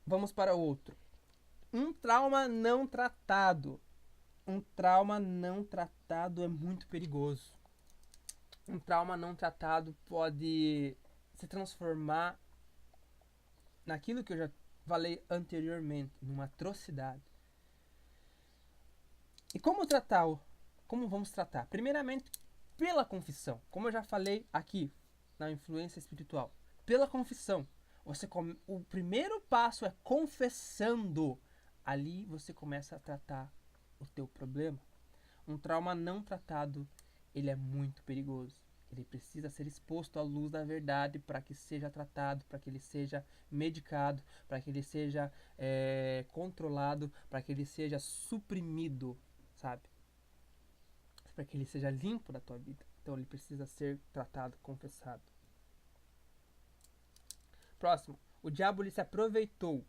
Vamos para outro. Um trauma não tratado. Um trauma não tratado é muito perigoso. Um trauma não tratado pode se transformar naquilo que eu já falei anteriormente, numa atrocidade. E como tratar? Como vamos tratar? Primeiramente, pela confissão. Como eu já falei aqui na influência espiritual, pela confissão. O primeiro passo é confessando. Ali você começa a tratar o teu problema. Um trauma não tratado, ele é muito perigoso. Ele precisa ser exposto à luz da verdade para que seja tratado, para que ele seja medicado, para que ele seja controlado, para que ele seja suprimido, sabe? Para que ele seja limpo da tua vida. Então ele precisa ser tratado, confessado. Próximo. O diabo ele se aproveitou.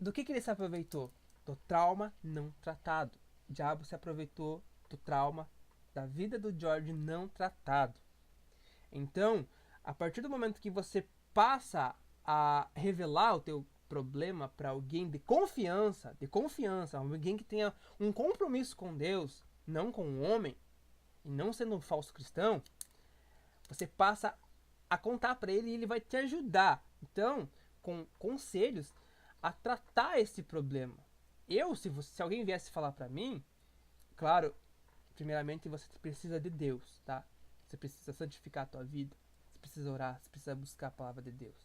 Do que ele se aproveitou? Do trauma não tratado. O diabo se aproveitou do trauma da vida do George não tratado. Então, a partir do momento que você passa a revelar o teu problema para alguém de confiança, alguém que tenha um compromisso com Deus, não com o homem, e não sendo um falso cristão, você passa a contar para ele e ele vai te ajudar. Então, com conselhos, a tratar esse problema. Se alguém viesse falar para mim, claro, primeiramente você precisa de Deus, tá? Você precisa santificar a tua vida, você precisa orar, você precisa buscar a palavra de Deus.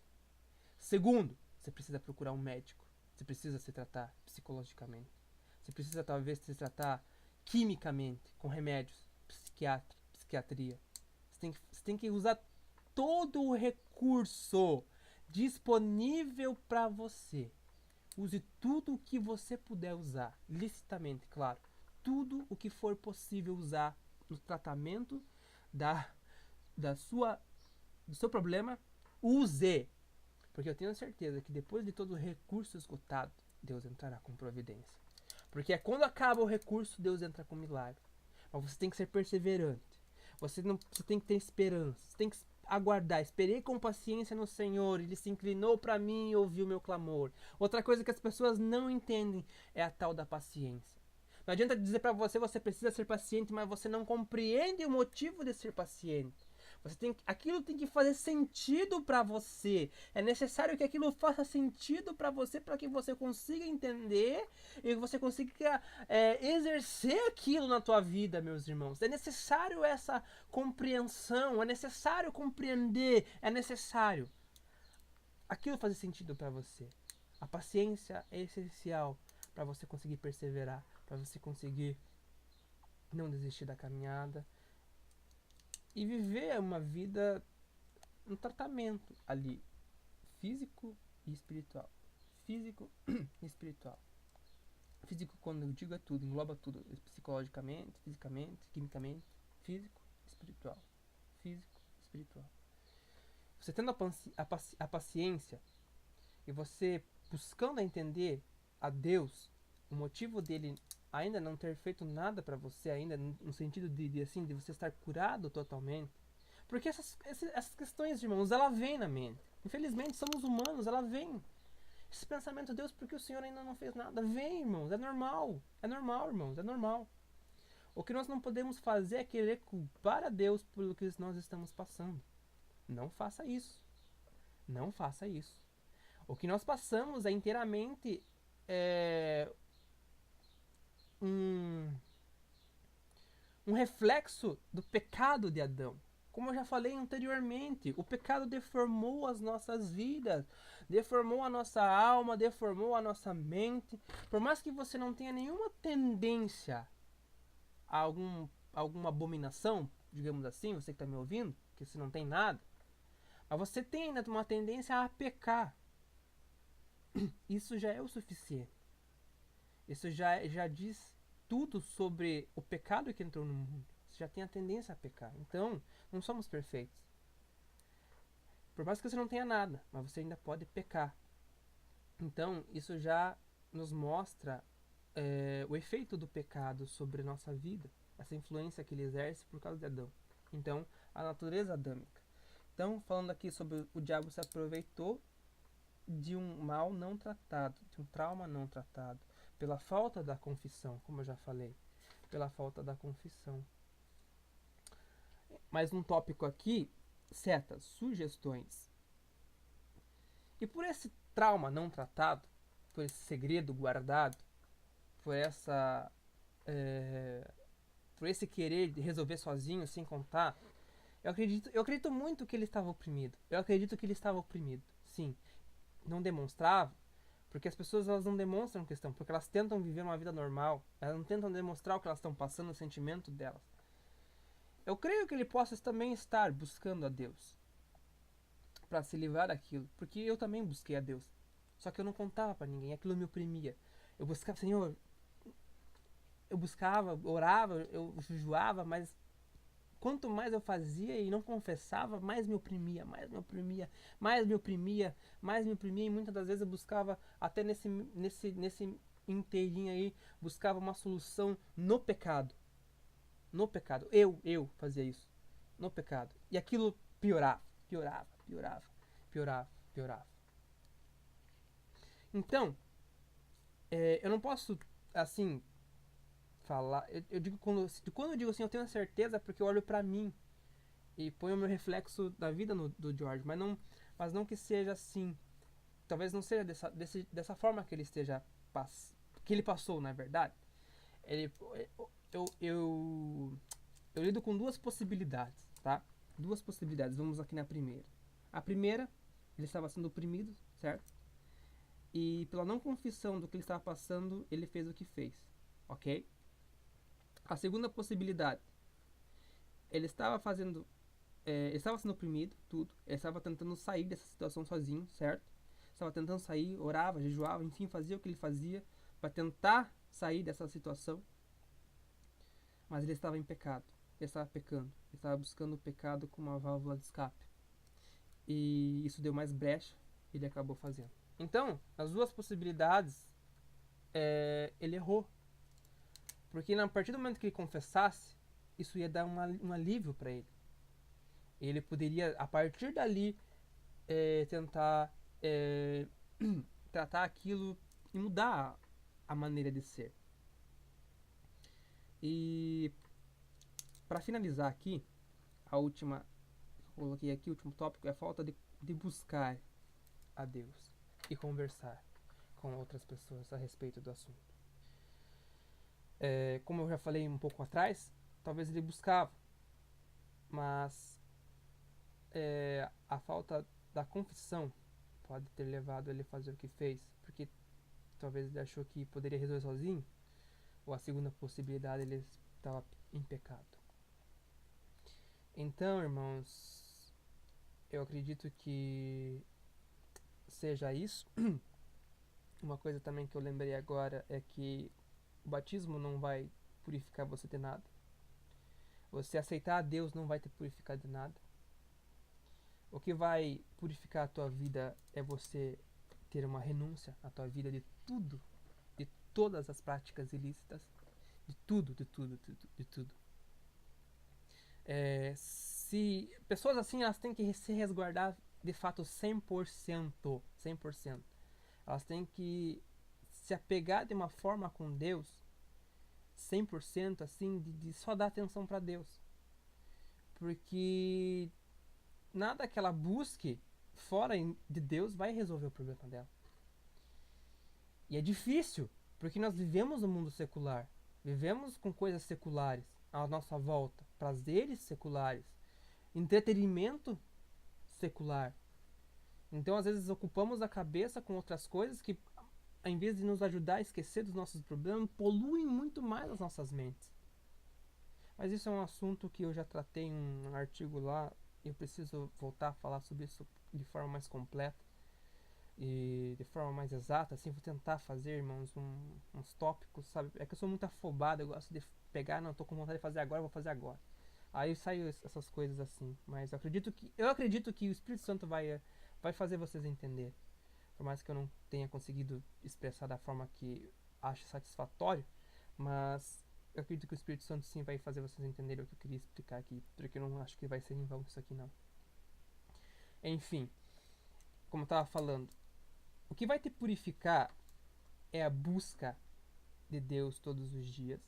Segundo, você precisa procurar um médico, você precisa se tratar psicologicamente, você precisa talvez se tratar quimicamente, com remédios, psiquiatria. Você tem que usar todo o recurso disponível para você. Use tudo o que você puder usar, licitamente, claro. Tudo o que for possível usar no tratamento da, da sua, do seu problema, use. Porque eu tenho certeza que depois de todo o recurso esgotado, Deus entrará com providência. Porque é quando acaba o recurso, Deus entra com milagre. Mas você tem que ser perseverante. Você tem que ter esperança. Você tem que aguardar. Esperei com paciência no Senhor. Ele se inclinou para mim e ouviu meu clamor. Outra coisa que as pessoas não entendem é a tal da paciência. Não adianta dizer para você precisa ser paciente, mas você não compreende o motivo de ser paciente. Aquilo tem que fazer sentido para você. É necessário que aquilo faça sentido para você, para que você consiga entender e você consiga exercer aquilo na tua vida, meus irmãos. É necessário essa compreensão, é necessário compreender, é necessário aquilo fazer sentido para você. A paciência é essencial para você conseguir perseverar, para você conseguir não desistir da caminhada e viver uma vida, um tratamento ali, físico e espiritual. Físico e espiritual. Físico, quando eu digo, é tudo, engloba tudo: psicologicamente, fisicamente, quimicamente, físico, espiritual. Físico, espiritual. Você tendo a paciência e você buscando entender a Deus, o motivo dele ainda não ter feito nada para você, ainda no sentido de você estar curado totalmente. Porque essas questões, irmãos, ela vem na mente. Infelizmente, somos humanos, ela vem. Esse pensamento, Deus, porque o Senhor ainda não fez nada? Vem, irmãos, é normal. É normal, irmãos, é normal. O que nós não podemos fazer é querer culpar a Deus pelo que nós estamos passando. Não faça isso. Não faça isso. O que nós passamos é inteiramente é, um, um reflexo do pecado de Adão. Como eu já falei anteriormente, o pecado deformou as nossas vidas, deformou a nossa alma, deformou a nossa mente. Por mais que você não tenha nenhuma tendência a alguma abominação, digamos assim, você que está me ouvindo, que você não tem nada, mas você tem ainda uma tendência a pecar. Isso já é o suficiente. Isso já diz tudo sobre o pecado que entrou no mundo. Você já tem a tendência a pecar. Então, não somos perfeitos. Por mais que você não tenha nada, mas você ainda pode pecar. Então, isso já nos mostra o efeito do pecado sobre a nossa vida, essa influência que ele exerce por causa de Adão. Então, a natureza adâmica. Então, falando aqui sobre o diabo se aproveitou de um mal não tratado, de um trauma não tratado, pela falta da confissão, como eu já falei, pela falta da confissão. Mais um tópico aqui, setas, sugestões. E por esse trauma não tratado, por esse segredo guardado, por essa por esse querer de resolver sozinho, sem contar, eu acredito muito que ele estava oprimido. Eu acredito que ele estava oprimido. Sim, não demonstrava, porque as pessoas elas não demonstram questão, porque elas tentam viver uma vida normal, elas não tentam demonstrar o que elas estão passando, o sentimento delas. Eu creio que ele possa também estar buscando a Deus para se livrar daquilo, porque eu também busquei a Deus. Só que eu não contava para ninguém, aquilo me oprimia. Eu buscava, Senhor, eu buscava, orava, eu jejuava, mas quanto mais eu fazia e não confessava, mais me oprimia, mais me oprimia, mais me oprimia, mais me oprimia, e muitas das vezes eu buscava, até nesse inteirinho aí, buscava uma solução no pecado. No pecado. Eu fazia isso. No pecado. E aquilo piorava, piorava, piorava, piorava, piorava. Então, eu não posso, assim, falar. Eu digo quando eu digo assim, eu tenho certeza porque eu olho pra mim e ponho o meu reflexo da vida do George, mas não que seja assim. Talvez não seja dessa forma que ele esteja que ele passou, na verdade. Ele, eu, eu, eu lido com duas possibilidades, tá? Duas possibilidades. Vamos aqui na primeira. A primeira, ele estava sendo oprimido, certo? E pela não confissão do que ele estava passando, ele fez o que fez, ok? A segunda possibilidade, ele estava fazendo, ele estava sendo oprimido, tudo. Ele estava tentando sair dessa situação sozinho, certo? Estava tentando sair, orava, jejuava, enfim, fazia o que ele fazia para tentar sair dessa situação. Mas ele estava em pecado, ele estava pecando, ele estava buscando o pecado como uma válvula de escape. E isso deu mais brecha, e ele acabou fazendo. Então, as duas possibilidades, ele errou. Porque a partir do momento que ele confessasse, isso ia dar um alívio para ele. Ele poderia, a partir dali, tentar tratar aquilo e mudar a maneira de ser. E para finalizar aqui, a última, coloquei aqui, o último tópico é a falta de buscar a Deus e conversar com outras pessoas a respeito do assunto. Como eu já falei um pouco atrás, talvez ele buscava, mas a falta da confissão pode ter levado ele a fazer o que fez, porque talvez ele achou que poderia resolver sozinho, ou a segunda possibilidade, ele estava em pecado. Então, irmãos, eu acredito que seja isso. Uma coisa também que eu lembrei agora é que o batismo não vai purificar você de nada. Você aceitar a Deus não vai te purificar de nada. O que vai purificar a tua vida é você ter uma renúncia à tua vida de tudo, de todas as práticas ilícitas, de tudo, de tudo, de tudo, de tudo. Se pessoas assim, elas têm que se resguardar de fato 100%, 100%. Elas têm que se apegar de uma forma com Deus 100%, assim, de só dar atenção para Deus. Porque nada que ela busque fora de Deus vai resolver o problema dela. E é difícil, porque nós vivemos no mundo secular. Vivemos com coisas seculares à nossa volta, prazeres seculares, entretenimento secular. Então, às vezes, ocupamos a cabeça com outras coisas que, em vez de nos ajudar a esquecer dos nossos problemas, poluem muito mais as nossas mentes. Mas isso é um assunto que eu já tratei em um artigo lá. Eu preciso voltar a falar sobre isso de forma mais completa e de forma mais exata. Assim, vou tentar fazer, irmãos, uns tópicos, sabe? É que eu sou muito afobado, eu gosto de pegar, não, tô com vontade de fazer agora, vou fazer agora. Aí saiu essas coisas assim. Mas eu acredito que o Espírito Santo vai fazer vocês entender. Por mais que eu não tenha conseguido expressar da forma que acho satisfatório, mas eu acredito que o Espírito Santo sim vai fazer vocês entenderem o que eu queria explicar aqui, porque eu não acho que vai ser em vão isso aqui não. Enfim, como eu estava falando, O que vai te purificar é a busca de Deus todos os dias.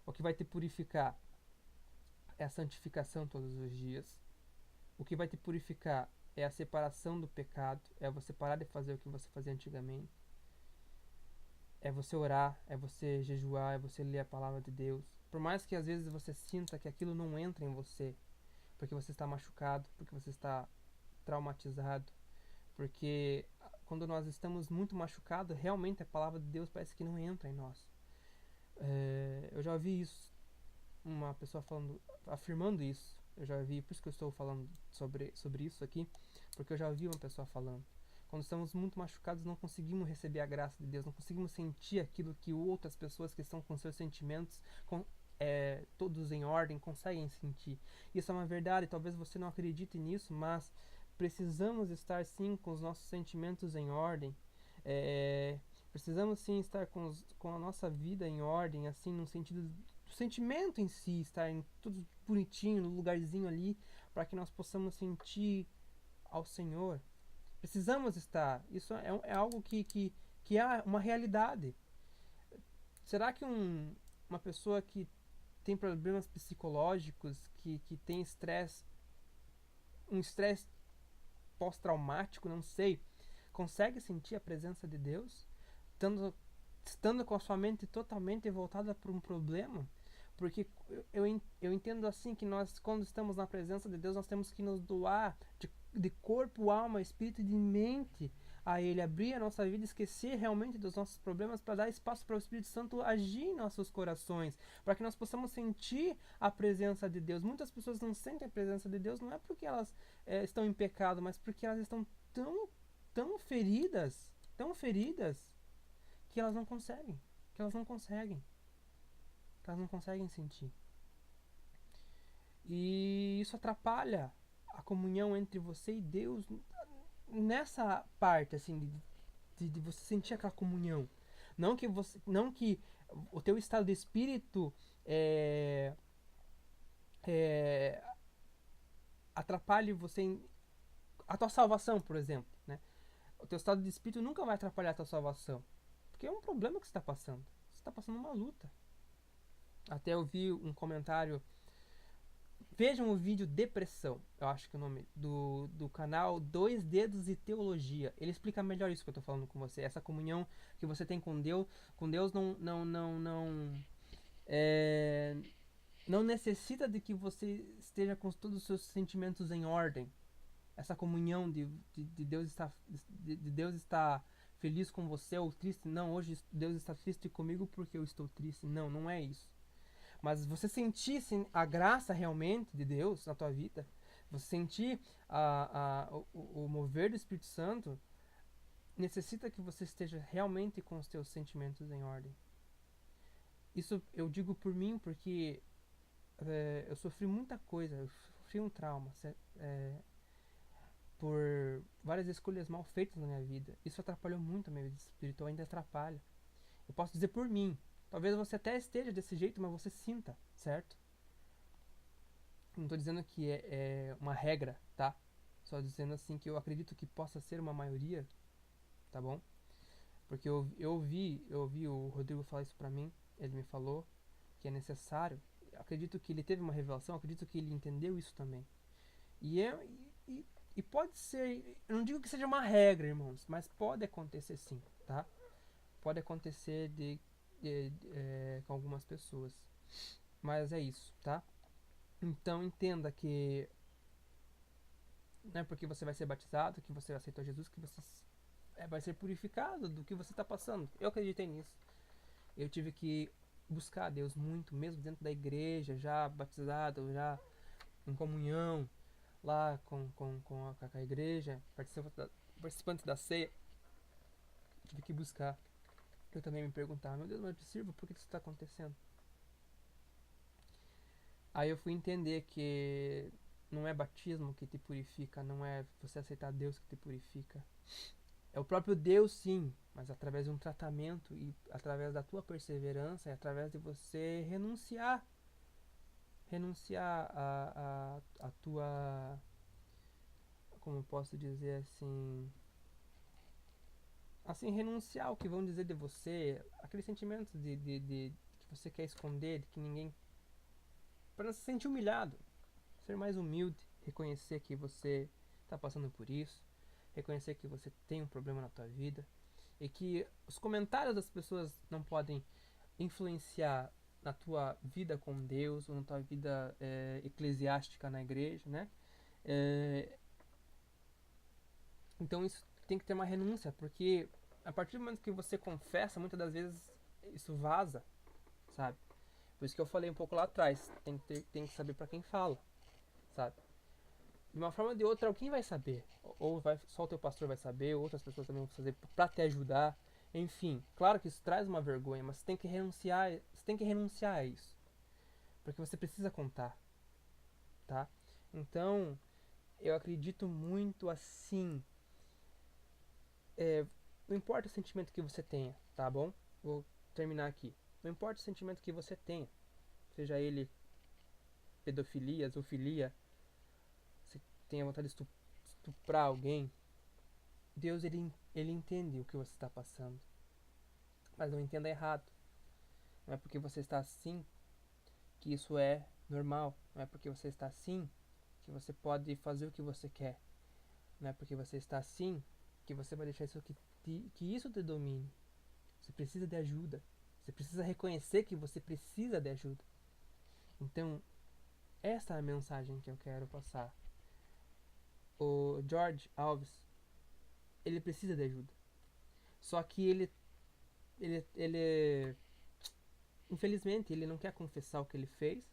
O que vai te purificar é a santificação todos os dias. O que vai te purificar é a separação do pecado, é você parar de fazer o que você fazia antigamente. É você orar, é você jejuar, é você ler a palavra de Deus. Por mais que às vezes você sinta que aquilo não entra em você, porque você está machucado, porque você está traumatizado, porque quando nós estamos muito machucados, realmente a palavra de Deus parece que não entra em nós. Eu já ouvi isso, uma pessoa falando, afirmando isso. Eu já vi, por isso que eu estou falando sobre isso aqui, porque eu já ouvi uma pessoa falando. Quando estamos muito machucados, não conseguimos receber a graça de Deus, não conseguimos sentir aquilo que outras pessoas que estão com seus sentimentos todos em ordem conseguem sentir. Isso é uma verdade, talvez você não acredite nisso, mas precisamos estar sim com os nossos sentimentos em ordem. Precisamos sim estar com a nossa vida em ordem, assim, no sentido do sentimento em si, estar em tudo bonitinho, no lugarzinho ali, para que nós possamos sentir ao Senhor. Precisamos estar. Isso é algo que é uma realidade. Será que uma pessoa que tem problemas psicológicos, que tem estresse, um estresse pós-traumático, não sei, consegue sentir a presença de Deus? Estando com a sua mente totalmente voltada para um problema? Porque eu entendo assim que nós, quando estamos na presença de Deus, nós temos que nos doar de corpo, alma, espírito e de mente a Ele, abrir a nossa vida, esquecer realmente dos nossos problemas para dar espaço para o Espírito Santo agir em nossos corações, para que nós possamos sentir a presença de Deus. Muitas pessoas não sentem a presença de Deus, não é porque elas estão em pecado, mas porque elas estão tão feridas, que elas não conseguem, que elas não conseguem, que elas não conseguem sentir. E isso atrapalha a comunhão entre você e Deus nessa parte, assim, de você sentir aquela comunhão. Não que o teu estado de espírito é, atrapalhe você a tua salvação, por exemplo, né? O teu estado de espírito nunca vai atrapalhar a tua salvação, porque é um problema que você está passando. Você está passando uma luta. Até eu vi um comentário. Vejam o vídeo Depressão, eu acho que é o nome, do canal Dois Dedos e Teologia. Ele explica melhor isso que eu tô falando com você. Essa comunhão que você tem com Deus. Com Deus não necessita de que você esteja com todos os seus sentimentos em ordem. Essa comunhão de Deus estar feliz com você ou triste. Não, hoje Deus está triste comigo porque eu estou triste. Não, não é isso. Mas você sentir a graça realmente de Deus na tua vida, você sentir o mover do Espírito Santo, necessita que você esteja realmente com os teus sentimentos em ordem. Isso eu digo por mim porque eu sofri muita coisa, eu sofri um trauma por várias escolhas mal feitas na minha vida. Isso atrapalhou muito a minha vida espiritual, ainda atrapalha. Eu posso dizer por mim. Talvez você até esteja desse jeito, mas você sinta, certo? Não estou dizendo que é uma regra, tá? Só dizendo assim que eu acredito que possa ser uma maioria, tá bom? Porque eu ouvi o Rodrigo falar isso pra mim, ele me falou que é necessário. Eu acredito que ele teve uma revelação, acredito que ele entendeu isso também. E, é, e pode ser, eu não digo que seja uma regra, irmãos, mas pode acontecer sim, tá? Pode acontecer com algumas pessoas. Mas é isso, tá? Então entenda que não é porque você vai ser batizado, que você aceitou Jesus, que você vai ser purificado do que você está passando. Eu acreditei nisso. Eu tive que buscar a Deus muito, mesmo dentro da igreja, já batizado, já em comunhão, lá com a igreja, participante da ceia. Tive que buscar. Eu também me perguntava, meu Deus, mas eu te sirvo, por que isso está acontecendo? Aí eu fui entender que não é batismo que te purifica, não é você aceitar Deus que te purifica. É o próprio Deus, sim, mas através de um tratamento e através da tua perseverança e através de você renunciar a tua, como eu posso dizer assim, assim, renunciar ao que vão dizer de você, aqueles sentimentos de que você quer esconder, de que ninguém. Para não se sentir humilhado. Ser mais humilde, reconhecer que você está passando por isso, reconhecer que você tem um problema na tua vida e que os comentários das pessoas não podem influenciar na tua vida com Deus ou na tua vida eclesiástica na igreja, né? É, então isso tem que ter uma renúncia, porque a partir do momento que você confessa, muitas das vezes isso vaza, sabe? Por isso que eu falei um pouco lá atrás, tem que saber para quem fala, sabe? De uma forma ou de outra, alguém vai saber. Ou vai, só o teu pastor vai saber, outras pessoas também vão fazer pra te ajudar. Enfim, claro que isso traz uma vergonha, mas você tem que renunciar a isso. Porque você precisa contar, tá? Então, eu acredito muito assim. Não importa o sentimento que você tenha, tá bom? Vou terminar aqui. Não importa o sentimento que você tenha, seja ele pedofilia, zoofilia, se tenha vontade de estuprar alguém, Deus ele entende o que você está passando. Mas não entenda errado. Não é porque você está assim que isso é normal. Não é porque você está assim que você pode fazer o que você quer. Não é porque você está assim que você vai deixar que isso te domine. Você precisa de ajuda. Você precisa reconhecer que você precisa de ajuda. Então, essa é a mensagem que eu quero passar. O George Alves, ele precisa de ajuda. Só que ele infelizmente, ele não quer confessar o que ele fez.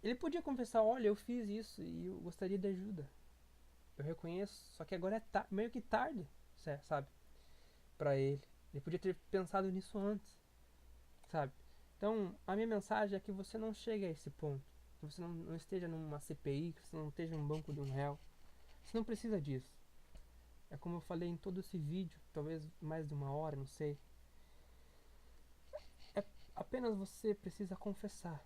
Ele podia confessar, olha, eu fiz isso e eu gostaria de ajuda. Eu reconheço, só que agora é meio que tarde, sabe? Pra ele. Ele podia ter pensado nisso antes, sabe? Então, a minha mensagem é que você não chegue a esse ponto. Que você não esteja numa CPI, que você não esteja num banco de um réu. Você não precisa disso. É como eu falei em todo esse vídeo, talvez mais de 1 hora, não sei. É apenas você precisa confessar.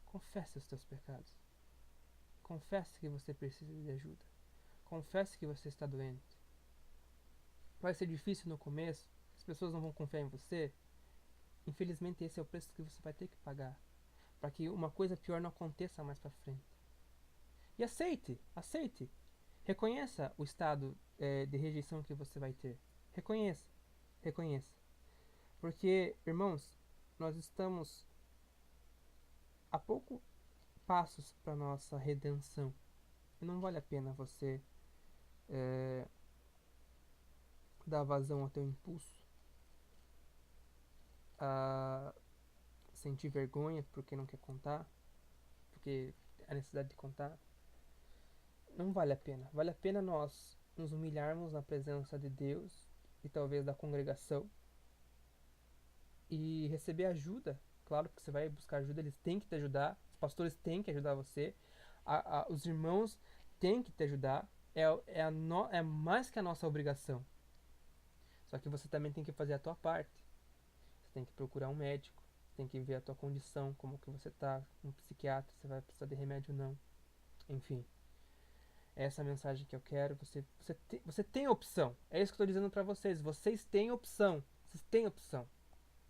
Confesse os teus pecados. Confesse que você precisa de ajuda. Confesse que você está doente. Vai ser difícil no começo, as pessoas não vão confiar em você. Infelizmente, esse é o preço que você vai ter que pagar para que uma coisa pior não aconteça mais para frente. E aceite, aceite. Reconheça o estado de rejeição que você vai ter. Reconheça, reconheça. Porque, irmãos, nós estamos a pouco passos para nossa redenção. E não vale a pena você dar vazão ao teu impulso, a sentir vergonha porque não quer contar, porque a necessidade de contar. Não vale a pena. Vale a pena nós nos humilharmos na presença de Deus e talvez da congregação e receber ajuda. Claro que você vai buscar ajuda, eles têm que te ajudar, os pastores têm que ajudar você, os irmãos têm que te ajudar. É mais que a nossa obrigação. Só que você também tem que fazer a tua parte. Você tem que procurar um médico, você tem que ver a tua condição, como que você tá, um psiquiatra, você vai precisar de remédio ou não. Enfim, é essa a mensagem que eu quero. Você tem opção. É isso que eu estou dizendo para vocês. Vocês têm opção. Vocês têm opção.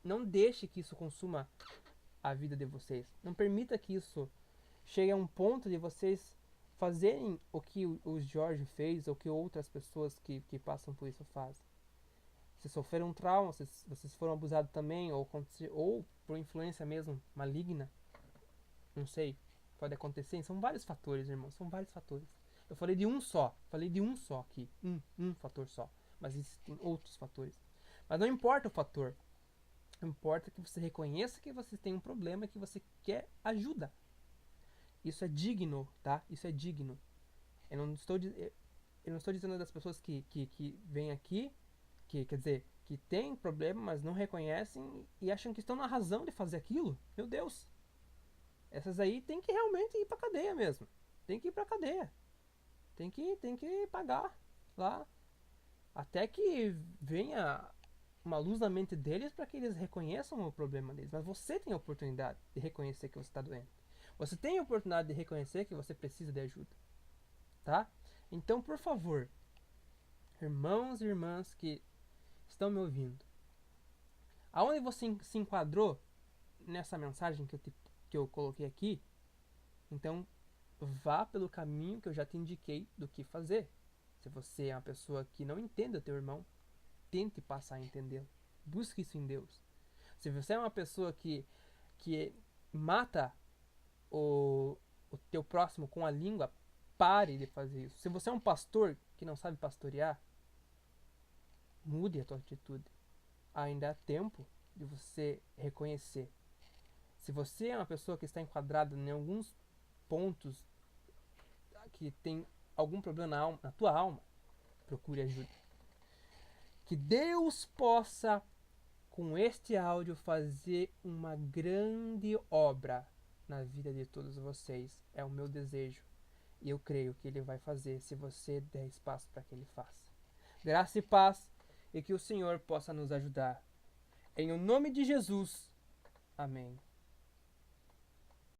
Não deixe que isso consuma a vida de vocês. Não permita que isso chegue a um ponto de vocês fazerem o que o Jorge fez ou que outras pessoas que passam por isso fazem. Se sofreram um trauma, vocês foram abusados também, ou por influência mesmo maligna, não sei, pode acontecer. São vários fatores, irmão, são vários fatores. Eu falei de um só aqui, um fator só, mas existem outros fatores. Mas não importa o fator, importa que você reconheça que você tem um problema e que você quer ajuda. Isso é digno, tá? Isso é digno. Eu não estou, eu não estou dizendo das pessoas que vêm aqui, quer dizer, que tem problema, mas não reconhecem e acham que estão na razão de fazer aquilo. Meu Deus! Essas aí tem que realmente ir pra cadeia mesmo. Tem que ir pra cadeia. Tem que pagar lá. Até que venha uma luz na mente deles para que eles reconheçam o problema deles. Mas você tem a oportunidade de reconhecer que você está doente. Você tem a oportunidade de reconhecer que você precisa de ajuda. Tá? Então, por favor, irmãos e irmãs que estão me ouvindo, aonde você se enquadrou nessa mensagem que eu coloquei aqui, então vá pelo caminho que eu já te indiquei do que fazer. Se você é uma pessoa que não entende o teu irmão, tente passar a entendê-lo. Busque isso em Deus. Se você é uma pessoa que mata o teu próximo com a língua, pare de fazer isso. Se você é um pastor que não sabe pastorear, mude a tua atitude. Ainda há tempo de você reconhecer. Se você é uma pessoa que está enquadrada em alguns pontos que tem algum problema na tua alma, procure ajuda. Que Deus possa, com este áudio, fazer uma grande obra na vida de todos vocês. É o meu desejo. E eu creio que Ele vai fazer se você der espaço para que Ele faça. Graça e paz, e que o Senhor possa nos ajudar. Em o nome de Jesus. Amém.